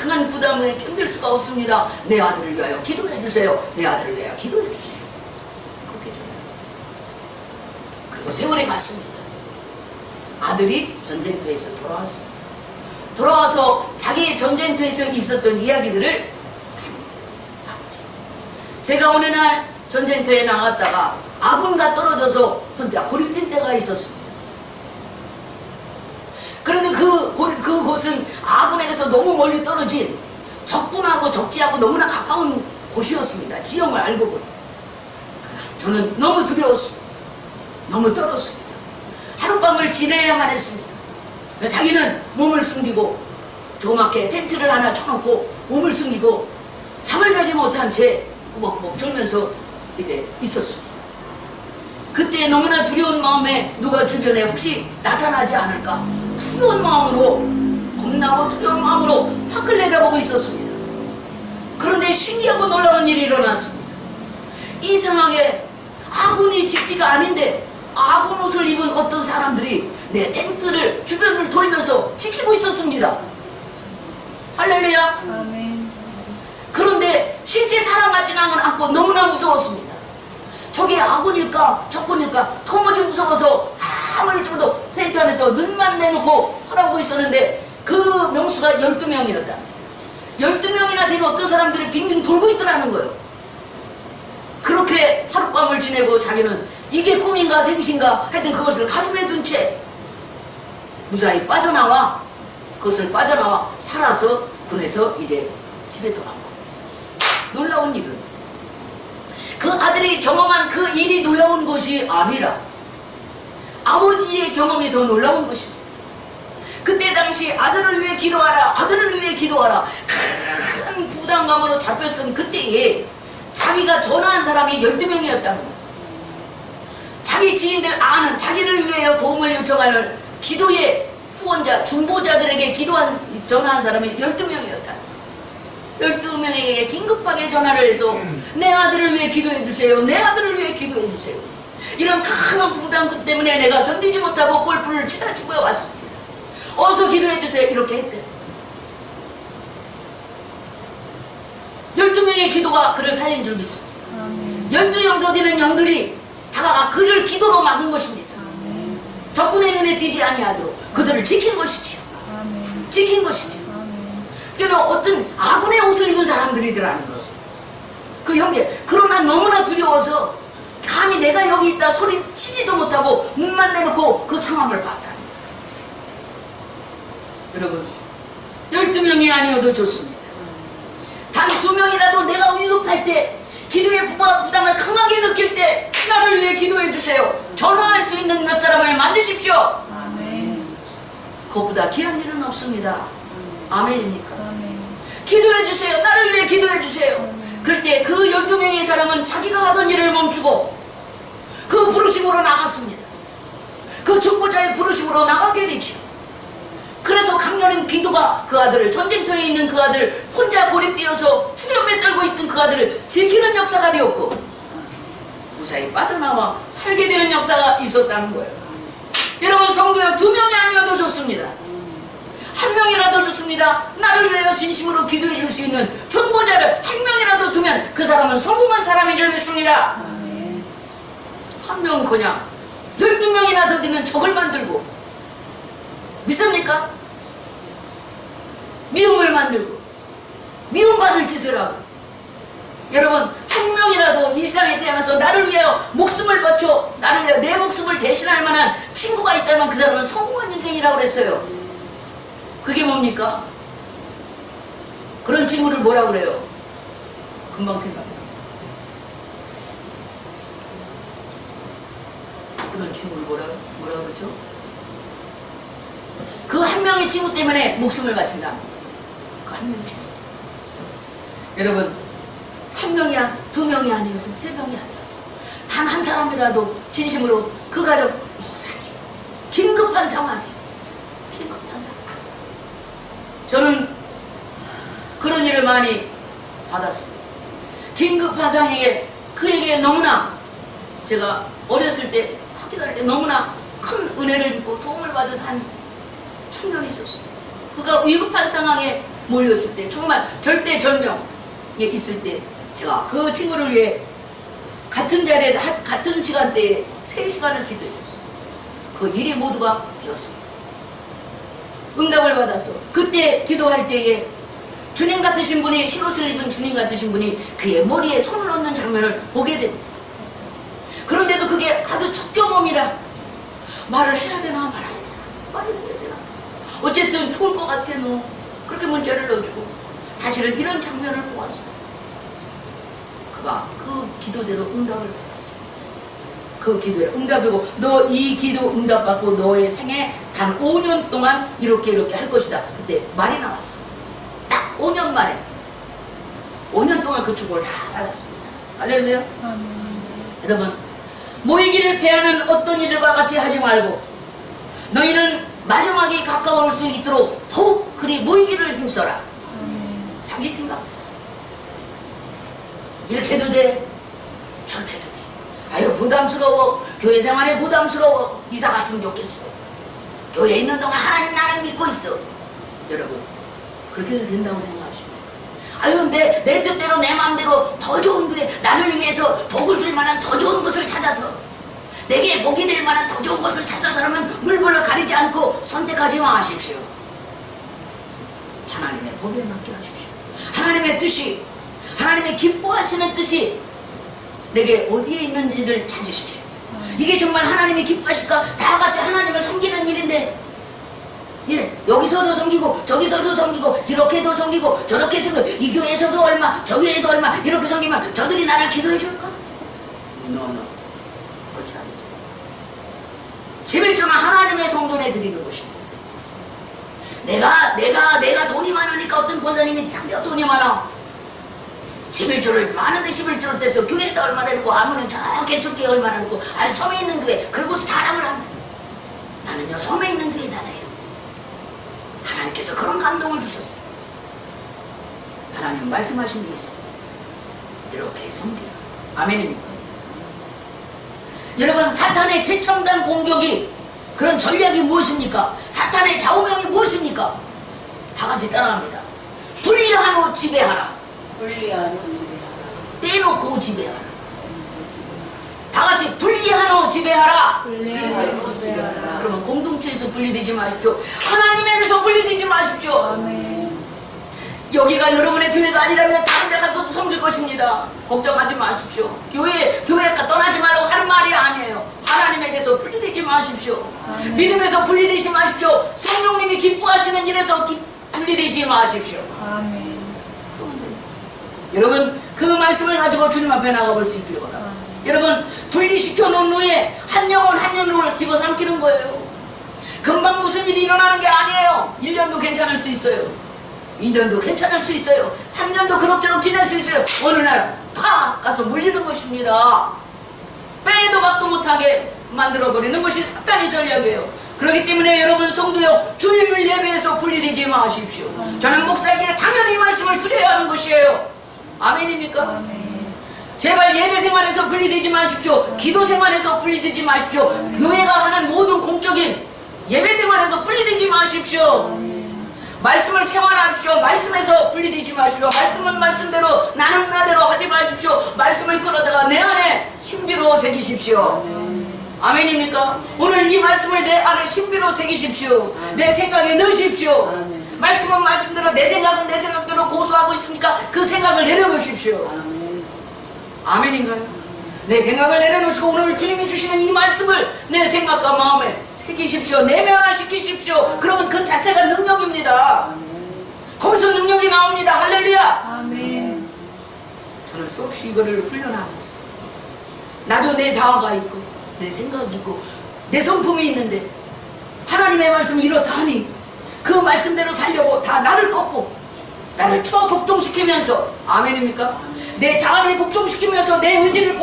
강한 부담에 견딜 수가 없습니다. 내 아들을 위하여 기도해 주세요. 내 아들을 위하여 기도해 주세요. 그렇게 전화를. 그리고 세월이 갔습니다. 아들이 전쟁터에서 돌아왔습니다. 돌아와서 자기 전쟁터에서 있었던 이야기들을 합니다. 아버지, 제가 어느 날 전쟁터에 나갔다가 아군과 떨어져서 혼자 고립된 데가 있었습니다. 그런데 그곳은 아군에게서 너무 멀리 떨어진 적군하고 적지하고 너무나 가까운 곳이었습니다. 지형을 알고 보니 저는 너무 두려웠습니다. 너무 떨었습니다. 하룻밤을 지내야만 했습니다. 자기는 몸을 숨기고 조그맣게 텐트를 하나 쳐놓고 몸을 숨기고 잠을 자지 못한 채 꾸벅꾸벅 졸면서 이제 있었습니다. 그때 너무나 두려운 마음에 누가 주변에 혹시 나타나지 않을까 두려운 마음으로, 겁나고 두려운 마음으로 밖을 내다보고 있었습니다. 그런데 신기하고 놀라운 일이 일어났습니다. 이상하게 아군이 직지가 아닌데 아군 옷을 입은 어떤 사람들이 내 텐트를 주변을 돌면서 지키고 있었습니다. 할렐루야. 아멘. 그런데 실제 사람 같지는 않고 너무나 무서웠습니다. 저게 아군일까 적군일까 도무지 무서워서 아무리 좀도 텐트 안에서 눈만 내놓고 하라고 있었는데 그 명수가 12명이었다. 12명이나 된 어떤 사람들이 빙빙 돌고 있더라는 거예요. 그렇게 하룻밤을 지내고 자기는 이게 꿈인가 생신가 하여튼 그것을 가슴에 둔 채 무사히 빠져나와 그것을 빠져나와 살아서 군에서 이제 집에 돌아온 거예요. 놀라운 일은 그 아들이 경험한 그 일이 놀라운 것이 아니라 아버지의 경험이 더 놀라운 것입니다. 그때 당시 아들을 위해 기도하라, 아들을 위해 기도하라 큰 부담감으로 잡혔던 그때에 자기가 전화한 사람이 12명이었다는 거예요. 자기 지인들 아는 자기를 위하여 도움을 요청하는 기도의 후원자, 중보자들에게 전화한 사람이 12명이었다. 12명에게 긴급하게 전화를 해서 내 아들을 위해 기도해 주세요. 내 아들을 위해 기도해 주세요. 이런 큰 부담 때문에 내가 견디지 못하고 골프를 치다 치고 왔습니다. 어서 기도해 주세요. 이렇게 했대. 12명의 기도가 그를 살린 줄 믿습니다. 12명 더 되는 영들이 다가가 그를 기도로 막은 것입니다. 아멘. 적군의 눈에 띄지 아니하도록 그들을 지킨 것이지요. 아멘. 지킨 것이지요. 아멘. 그러니까 어떤 아군의 옷을 입은 사람들이더라는 거죠. 그 형제. 그러나 너무나 두려워서 감히 내가 여기 있다 소리 치지도 못하고 눈만 내놓고 그 상황을 봤다. 여러분, 12명이 아니어도 좋습니다. 단 2명이라도 내가 위급할 때 기도의 부담을 강하게 느낄 때 나를 위해 기도해 주세요. 전화할 수 있는 몇 사람을 만드십시오. 아멘. 그것보다 귀한 일은 없습니다. 아멘입니까? 아멘. 기도해 주세요. 나를 위해 기도해 주세요. 그럴 때 그 12명의 사람은 자기가 하던 일을 멈추고 그 부르심으로 나갔습니다. 그 중보자의 부르심으로 나가게 되죠. 그래서 강렬한 기도가 그 아들을, 전쟁터에 있는 그 아들, 혼자 고립되어서 두려움에 떨고 있던 그 아들을 지키는 역사가 되었고 무사히 빠져나와 살게 되는 역사가 있었다는 거예요. 여러분, 성도여, 2명이 아니어도 좋습니다. 1명이라도 좋습니다. 나를 위하여 진심으로 기도해 줄 수 있는 중보자를 1명이라도 두면 그 사람은 성공한 사람인 줄 믿습니다. 아멘. 1명은커녕 12명이나 더 되는 적을 만들고, 믿습니까? 미움을 만들고 미움받을 짓을 하고, 여러분, 1명이라도 이 세상에 태어나서 나를 위하여 목숨을 바쳐 나를 위하여 내 목숨을 대신할 만한 친구가 있다면 그 사람은 성공한 인생이라고 그랬어요. 그게 뭡니까? 그런 친구를 뭐라고 그래요? 금방 생각나요. 그런 친구를 뭐라 그러죠? 그 1명의 친구 때문에 목숨을 바친다. 그 1명의 친구. 여러분, 1명이야, 2명이 아니어도 3명이 아니어도 단 한 사람이라도 진심으로 그 가족 살리. 긴급한 상황에, 긴급한 상황. 저는 그런 일을 많이 받았습니다. 긴급한 상황에 그에게 너무나, 제가 어렸을 때 학교 다닐 때 너무나 큰 은혜를 입고 도움을 받은 한 청년이 있었어요. 그가 위급한 상황에 몰렸을 때, 정말 절대절명에 있을 때 제가 그 친구를 위해 같은 자리에 같은 시간대에 3시간을 기도해 줬어요. 그 일이 모두가 되었습니다. 응답을 받았어. 그때 기도할 때에 주님 같으신 분이, 흰옷을 입은 주님 같으신 분이 그의 머리에 손을 얹는 장면을 보게 됩니다. 그런데도 그게 아주 첫 경험이라 말을 해야 되나 말아야 되나, 말을 해야 되나, 어쨌든 좋을 것 같아. 너 그렇게 문자를 넣어주고, 사실은 이런 장면을 보았어요. 그가 그 기도대로 응답을 받았습니다. 그 기도에 응답이고, 너 이 기도 응답받고 너의 생애 단 5년 동안 이렇게 할 것이다. 그때 말이 나왔어. 딱 5년 만에 5년 동안 그 축복을 다 받았습니다. 할렐루야. 여러분, 모이기를 패하는 어떤 일과 같이 하지 말고 너희는 마지막에 가까울 수 있도록 더욱 그리 모이기를 힘써라. 자기 생각, 이렇게 해도 돼, 저렇게 해도 돼. 아유, 부담스러워. 교회 생활에 부담스러워. 이사 갔으면 좋겠어. 교회에 있는 동안 하나님 나는 믿고 있어. 여러분, 그렇게 해도 된다고 생각하십니까? 아유, 내 뜻대로 내 마음대로 더 좋은 교회, 나를 위해서 복을 줄 만한 더 좋은 것을 찾아서, 내게 복이 될 만한 더 좋은 것을 찾아서라면 물불을 가리지 않고 선택하지 마십시오. 하나님의 법에 맡겨하십시오. 하나님의 뜻이, 하나님의 기뻐하시는 뜻이 내게 어디에 있는지를 찾으십시오. 이게 정말 하나님이 기뻐하실까? 다 같이 하나님을 섬기는 일인데, 예, 여기서도 섬기고 저기서도 섬기고 이렇게도 섬기고 저렇게 섬기고 이 교회에서도 얼마 저 교회에도 얼마 이렇게 섬기면 저들이 나를 기도해 줄까? No. 그렇지 않습니다. 11조는 하나님의 성전에 드리는 것입니다. 내가 돈이 많으니까 어떤 권사님이 당겨 돈이 많아 11조를 많은데 11조를 떼서 교회에다 얼마나 있고 하면은 저 개척교회 얼마나 있고, 아니 섬에 있는 교회 그러고서 자랑을 합니다. 나는요 섬에 있는 교회다 해요. 하나님께서 그런 감동을 주셨어요. 하나님 말씀하신 게 있어요. 이렇게 섬기라. 아멘입니다. 여러분, 사탄의 최첨단 공격이, 그런 전략이 무엇입니까? 사탄의 좌우명이 무엇입니까? 다 같이 따라합니다. 분리하고 지배하라. 분리하고 지배하라. 떼놓고 지배하라. 다 같이 분리하고 지배하라. 분리하고 지배하라. 그러면 공동체에서 분리되지 마십시오. 하나님에게서 분리되지 마십시오. 아멘. 여기가 여러분의 교회가 아니라면 다른 데 가서도 섬길 것입니다. 걱정하지 마십시오. 교회 떠나지 말라고 하는 말이 아니에요. 하나님에게서 분리되지 마십시오. 아멘. 믿음에서 분리되지 마십시오. 성령님이 기뻐하시는 일에서 분리되지 마십시오. 아멘. 여러분, 그 말씀을 가지고 주님 앞에 나가볼 수 있기를 바랍니다. 여러분, 분리시켜 놓은 후에 한 영혼 한 영혼을 집어삼키는 거예요. 금방 무슨 일이 일어나는 게 아니에요. 1년도 괜찮을 수 있어요. 2년도 괜찮을 수 있어요. 3년도 그럭저럭 지낼 수 있어요. 어느 날 팍 가서 물리는 것입니다. 빼도 박도 못하게 만들어버리는 것이 사탄의 전략이에요. 그렇기 때문에 여러분 성도요, 주일 예배에서 분리되지 마십시오. 저는 목사에게 당연히 이 말씀을 드려야 하는 것이에요. 아멘입니까? 아멘. 제발 예배 생활에서 분리되지 마십시오. 기도 생활에서 분리되지 마십시오. 교회가 하는 모든 공적인 예배 생활에서 분리되지 마십시오. 아멘. 말씀을 생활하십시오. 말씀에서 분리되지 마십시오. 말씀은 말씀대로, 나는 나대로 하지 마십시오. 말씀을 끌어다가 내 안에 신비로 새기십시오. 아멘입니까? 오늘 이 말씀을 내 안에 신비로 새기십시오. 내 생각에 넣으십시오. 아멘. 말씀은 말씀대로, 내 생각은 내 생각대로 고수하고 있습니까? 그 생각을 내려놓으십시오. 아멘. 아멘인가요? 내 생각을 내려놓으시고 오늘 주님이 주시는 이 말씀을 내 생각과 마음에 새기십시오. 내면화시키십시오. 그러면 그 자체가 능력입니다. 거기서 능력이 나옵니다. 할렐루야. 아멘. 저는 수없이 이거를 훈련하고 있어요. 나도 내 자아가 있고 내 생각이 있고 내 성품이 있는데 하나님의 말씀이 이렇다 하니 그 말씀대로 살려고 다 나를 꺾고 나를 복종시키면서, 아멘입니까? 내 자아를 복종시키면서 내 의지를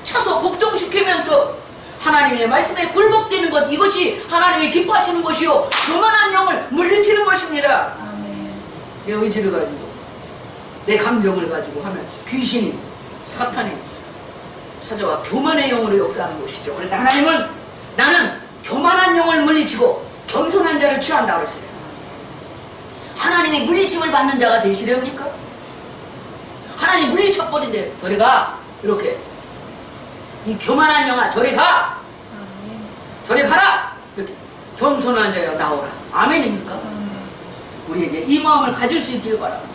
쳐서 복종시키면서 하나님의 말씀에 굴복되는 것, 이것이 하나님이 기뻐하시는 것이요 교만한 영을 물리치는 것입니다. 아멘. 내 의지를 가지고 내 감정을 가지고 하면 귀신이, 사탄이 찾아와 교만의 영으로 역사하는 것이죠. 그래서 하나님은 나는 교만한 영을 물리치고 겸손한 자를 취한다고 했어요. 하나님의 물리침을 받는 자가 되시렵니까? 하나님 물리쳐버린대. 저리 가. 이렇게. 이 교만한 영아, 저리 가. 아멘. 저리 가라. 이렇게. 겸손한 자여 나오라. 아멘입니까? 아멘. 우리에게 이 마음을 가질 수 있기를 바랍니다.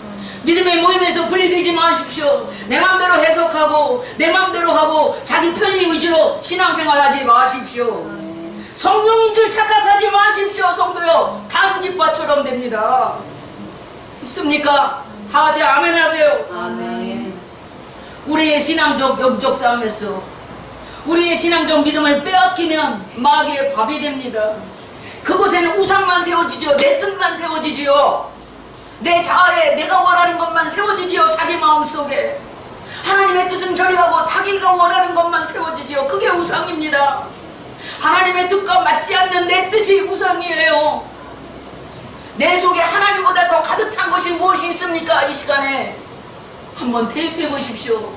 믿음의 모임에서 분리되지 마십시오. 내 마음대로 해석하고 내 마음대로 하고 자기 편의 의지로 신앙생활하지 마십시오. 아멘. 성령인 줄 착각하지 마십시오. 성도요, 단지파처럼 됩니다. 있습니까? 다 같이 아멘 하세요. 아멘. 우리의 신앙적 영적 싸움에서 우리의 신앙적 믿음을 빼앗기면 마귀의 밥이 됩니다. 그곳에는 우상만 세워지죠. 내 뜻만 세워지지요. 내 자아에 내가 원하는 것만 세워지지요. 자기 마음속에 하나님의 뜻은 저리하고 자기가 원하는 것만 세워지지요. 그게 우상입니다. 하나님의 뜻과 맞지 않는 내 뜻이 우상이에요. 내 속에 하나님보다 더 가득 찬 것이 무엇이 있습니까? 이 시간에 한번 대입해 보십시오.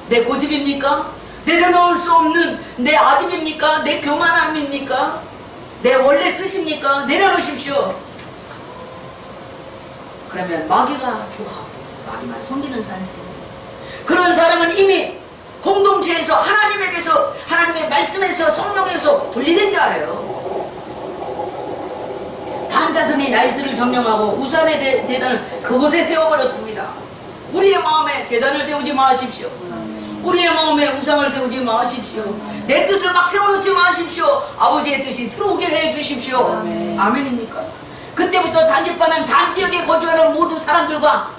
내 고집입니까? 내려놓을 수 없는 내 아집입니까? 내 교만함입니까? 내 원래 쓰십니까? 내려놓으십시오. 그러면 마귀가 좋아하고 마귀만 섬기는 사람이 됩니다. 그런 사람은 이미 공동체에서 하나님에게서, 하나님의 말씀에서, 성령에서 분리된 자예요. 반자손이 나이스를 점령하고 우산의 제단을 그곳에 세워버렸습니다. 우리의 마음에 제단을 세우지 마십시오. 우리의 마음에 우상을 세우지 마십시오. 내 뜻을 막 세워놓지 마십시오. 아버지의 뜻이 들어오게 해주십시오. 아멘입니까? 그때부터 단지파는 단지역에 거주하는 모든 사람들과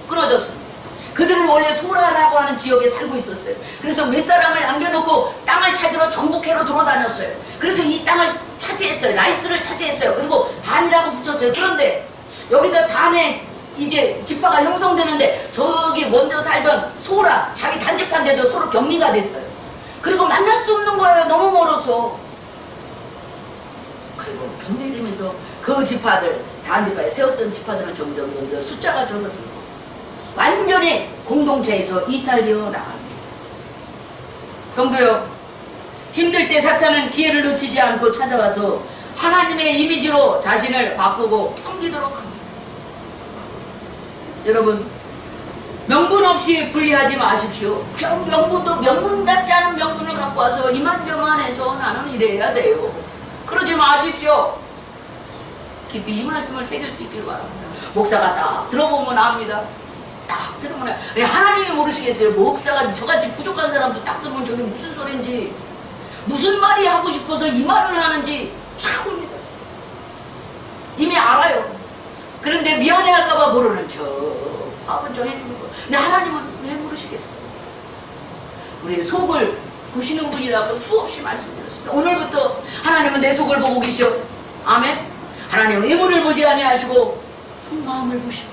끊어졌습니다. 그들은 원래 소라라고 하는 지역에 살고 있었어요. 그래서 몇 사람을 남겨놓고 땅을 찾으러 전국회로 돌아다녔어요. 그래서 이 땅을 차지했어요. 라이스를 차지했어요. 그리고 단이라고 붙였어요. 그런데 여기다 단에 이제 지파가 형성되는데 저기 먼저 살던 소라, 자기 단지파인데도 서로 격리가 됐어요. 그리고 만날 수 없는 거예요. 너무 멀어서. 그리고 격리되면서 그 지파들, 단지파에 세웠던 지파들은 점점 숫자가 줄어들고 완전히 공동체에서 이탈되어 나갑니다. 성도요, 힘들 때 사탄은 기회를 놓치지 않고 찾아와서 하나님의 이미지로 자신을 바꾸고 섬기도록 합니다. 여러분, 명분 없이 분리하지 마십시오. 명분답지 않은 명분을 갖고 와서 이만저만해서 나는 이래야 돼요. 그러지 마십시오. 깊이 이 말씀을 새길 수 있길 바랍니다. 목사가 딱 들어보면 압니다. 딱 들으면 하나님이 모르시겠어요. 목사가 저같이 부족한 사람도 딱 들으면 저게 무슨 소린지, 무슨 말이 하고 싶어서 이 말을 하는지 참 옵니다. 이미 알아요. 그런데 미안해할까봐 모르는 저 밥은 저 해주는 거. 근데 하나님은 왜 모르시겠어요? 우리의 속을 보시는 분이라고 수없이 말씀드렸습니다. 오늘부터 하나님은 내 속을 보고 계셔. 아멘. 하나님은 외모를 보지 아니하시고 속마음을 보시고,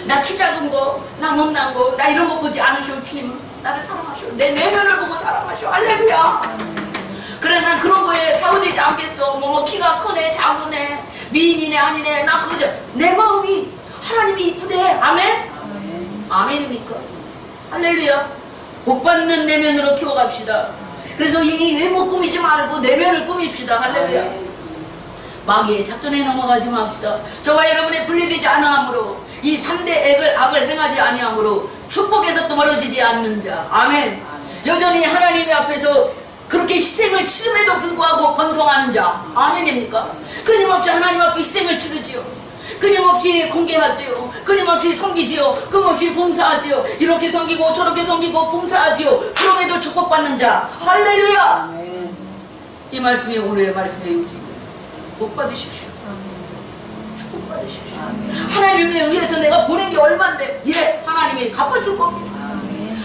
나 키 작은 거, 나 못난 거, 나 이런 거 보지 않으시오. 주님은 나를 사랑하시오. 내 내면을 보고 사랑하시오. 할렐루야. 그래, 난 그런 거에 좌우되지 않겠어. 뭐 키가 크네 작으네 미인이네 아니네, 나 그저 내 마음이 하나님이 이쁘대. 아멘. 아멘입니까? 할렐루야. 복받는 내면으로 키워갑시다. 그래서 이 외모 꾸미지 말고 내면을 꾸밉시다. 할렐루야. 마귀의 작전에 넘어가지 맙시다. 저와 여러분의 분리되지 않으므로, 이 3대 악을 행하지 아니하므로 축복에서 또 멀어지지 않는 자. 아멘. 여전히 하나님 앞에서 그렇게 희생을 치름에도 불구하고 번성하는 자. 아멘입니까? 끊임없이 하나님 앞에 희생을 치르지요. 끊임없이 공개하지요. 끊임없이 섬기지요. 끊임없이 봉사하지요. 이렇게 섬기고 저렇게 섬기고 봉사하지요. 그럼에도 축복받는 자. 할렐루야. 아멘. 이 말씀이 오늘의 말씀의 의지입니다. 복 받으십시오. 축복 받으십시오. 하나님을 위해서 내가 보낸 게 얼만데, 예, 하나님이 갚아줄 겁니다.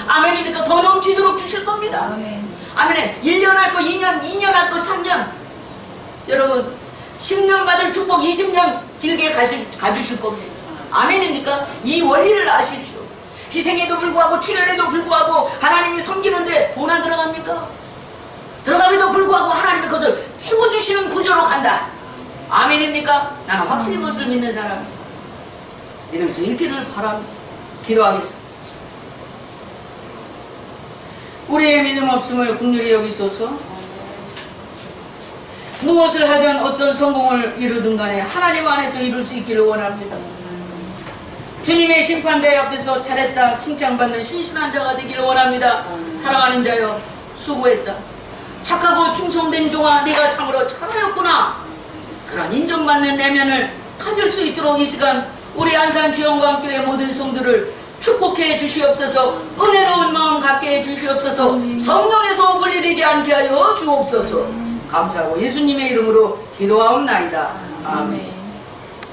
아멘입니까? 더 넘치도록 주실 겁니다. 아멘. 1년 할 거 2년, 2년 할 거 3년. 여러분 10년 받을 축복 20년 길게 가주실 겁니다. 아멘입니까? 이 원리를 아십시오. 희생에도 불구하고 출혈에도 불구하고 하나님이 섬기는데 돈 안 들어갑니까? 들어감에도 불구하고 하나님이 그것을 채워주시는 구조로 간다. 아멘입니까? 나는 확실히 그것을 믿는 사람이에요. 믿을 수 있기를 바랍니다. 기도하겠습니다. 우리의 믿음 없음을 긍휼히 여기소서. 무엇을 하든 어떤 성공을 이루든 간에 하나님 안에서 이룰 수 있기를 원합니다. 주님의 심판대 앞에서 잘했다 칭찬받는 신실한 자가 되기를 원합니다. 사랑하는 자여, 수고했다. 착하고 충성된 종아, 네가 참으로 잘하였구나. 그런 인정받는 내면을 가질 수 있도록 이 시간 우리 안산 주영광교회 모든 성도를 축복해 주시옵소서. 은혜로운 마음 갖게 해 주시옵소서. 성령에서 분리되지 않게 하여 주옵소서. 감사하고 예수님의 이름으로 기도하옵나이다. 아멘.